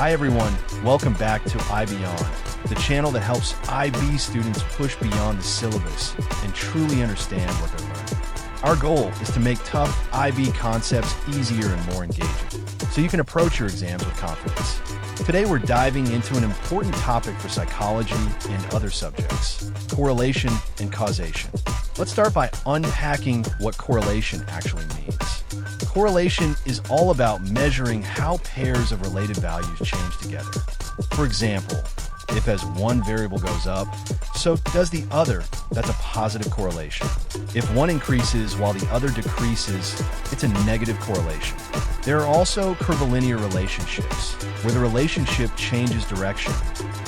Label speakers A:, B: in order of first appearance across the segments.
A: Hi everyone, welcome back to Beyond, the channel that helps IB students push beyond the syllabus and truly understand what they're learning. Our goal is to make tough IB concepts easier and more engaging, so you can approach your exams with confidence. Today we're diving into an important topic for psychology and other subjects, correlation and causation. Let's start by unpacking what correlation actually means. Correlation is all about measuring how pairs of related values change together. For example, if as one variable goes up, so does the other. That's a positive correlation. If one increases while the other decreases, it's a negative correlation. There are also curvilinear relationships, where the relationship changes direction,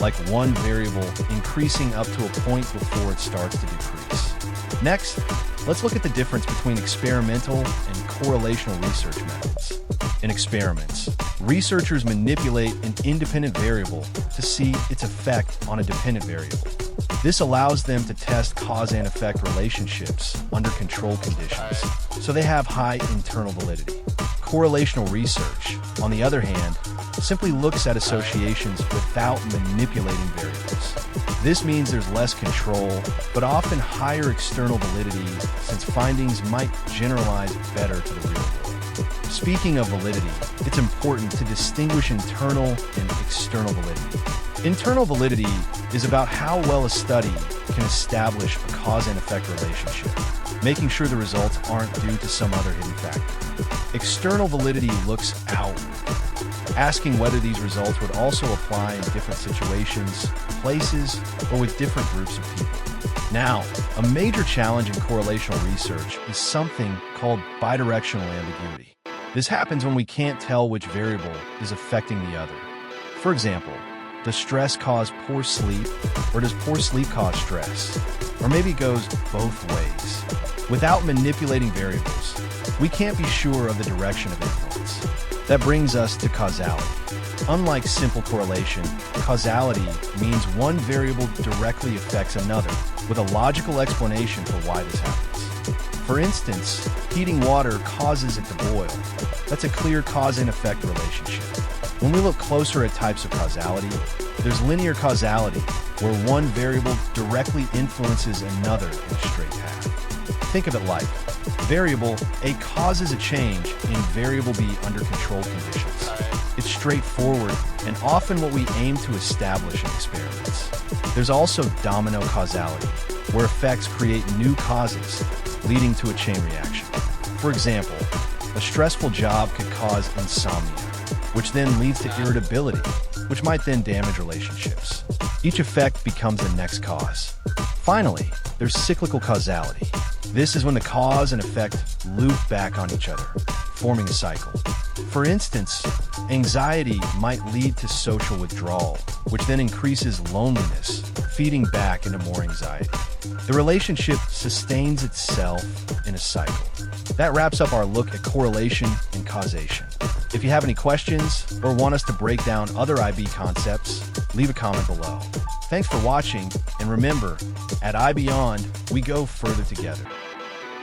A: like one variable increasing up to a point before it starts to decrease. Next, let's look at the difference between experimental and correlational research methods. In experiments, researchers manipulate an independent variable to see its effect on a dependent variable. This allows them to test cause and effect relationships under controlled conditions, so they have high internal validity. Correlational research, on the other hand, simply looks at associations without manipulating variables. This means there's less control, but often higher external validity, since findings might generalize better to the real world. Speaking of validity, it's important to distinguish internal and external validity. Internal validity is about how well a study can establish a cause and effect relationship, making sure the results aren't due to some other hidden factor. External validity looks outward, asking whether these results would also apply in different situations, places, or with different groups of people. Now, a major challenge in correlational research is something called bidirectional ambiguity. This happens when we can't tell which variable is affecting the other. For example, does stress cause poor sleep, or does poor sleep cause stress? Or maybe it goes both ways. Without manipulating variables, we can't be sure of the direction of influence. That brings us to causality. Unlike simple correlation, causality means one variable directly affects another, with a logical explanation for why this happens. For instance, heating water causes it to boil. That's a clear cause and effect relationship. When we look closer at types of causality, there's linear causality, where one variable directly influences another in a straight path. Think of it like variable A causes a change in variable B under controlled conditions. It's straightforward and often what we aim to establish in experiments. There's also domino causality, where effects create new causes, leading to a chain reaction. For example, a stressful job could cause insomnia, which then leads to irritability, which might then damage relationships. Each effect becomes the next cause. Finally, there's cyclical causality. This is when the cause and effect loop back on each other, forming a cycle. For instance, anxiety might lead to social withdrawal, which then increases loneliness, feeding back into more anxiety. The relationship sustains itself in a cycle. That wraps up our look at correlation and causation. If you have any questions or want us to break down other IB concepts, leave a comment below. Thanks for watching, and remember, at Beyond, we go further together.